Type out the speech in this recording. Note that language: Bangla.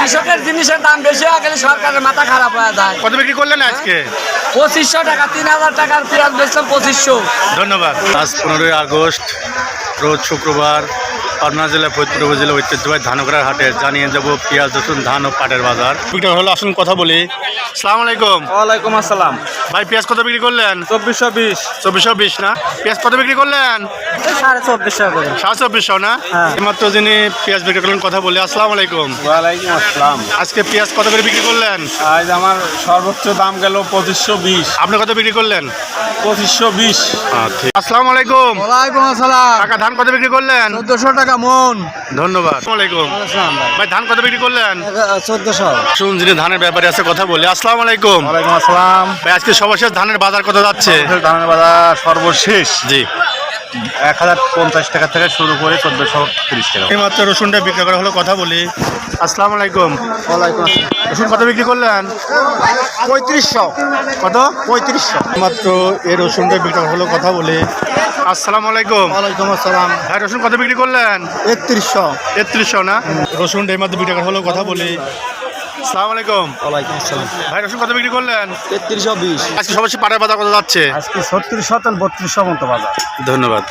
কৃষকের জিনিসের দাম বেশি হয়ে গেলে সরকারের মাথা খারাপ হয়ে যায়। কত বিক্রি করলেন আজকে? 2500 টাকা, 3000 টাকার পেঁয়াজ বেচলাম 2500। ধন্যবাদ। আজ 15ই আগস্ট, রোজ শুক্রবার, পাবনা জেলা ফরিদপুর উপজেলা ঐতিহ্যবাহী ধানকড়ার হাটে জানিয়ে যাবো পেঁয়াজ, রসুন, ধান ও পাটের বাজার। বিক্রি হলো, আসুন কথা বলি। সালাম আলাইকুম। ওয়ালাইকুম আসসালাম। ভাই পেঁয়াজ কত বিক্রি করলেন? 2420। 2420 না? পেঁয়াজ কত বিক্রি করলেন? 2450 করে। 2450 না? হ্যাঁ। এইমাত্র যিনি পেঁয়াজ বিক্রি করলেন কথা বলি। আসসালামু আলাইকুম। ওয়ালাইকুম আসসালাম। আজকে পেঁয়াজ কত করে বিক্রি করলেন? আজ আমার সর্বোচ্চ দাম গেল 2520। আপনি কত বিক্রি করলেন? 2520। আচ্ছা। আসসালামু আলাইকুম। ওয়ালাইকুম আসসালাম। টাকা ধান কত বিক্রি করলেন? 1400 টাকা মন। ধন্যবাদ। আসসালামু আলাইকুম। ভাই ধান কত বিক্রি করলেন? 1400। শুন, যিনি ধানের ব্যাপারে আছে কথা বলি। আসসালামু আলাইকুম। ওয়ালাইকুম আসসালাম। ভাই আজকে সর্বশেষ ধানের বাজার কত যাচ্ছে? ধানের বাজার সর্বশেষ জি। 1050 টাকা থেকে শুরু করে 1430 টাকা। এইমাত্র রসুনটা বিক্রি করা হলো কথা বলি। আসসালামু আলাইকুম। ওয়ালাইকুম আসসালাম। রসুন কত বিক্রি করলেন? 3500। কত? 3500। মাত্র এই রসুনটা বিক্রি করা হলো কথা বলি। আসসালামু আলাইকুম। ওয়ালাইকুম আসসালাম। ভাই রসুন কত বিক্রি করলেন? 3300। 3300 না? রসুন এইমাত্র বিক্রি করা হলো কথা বলি। আসসালামু আলাইকুম। ওয়ালাইকুম আসসালাম। ভাই রসুন কত বিক্রি করলেন? 3320। আজকে সর্বশেষ পাটের বাজার কত যাচ্ছে? আজকে 36 32 মতো বাজার। ধন্যবাদ।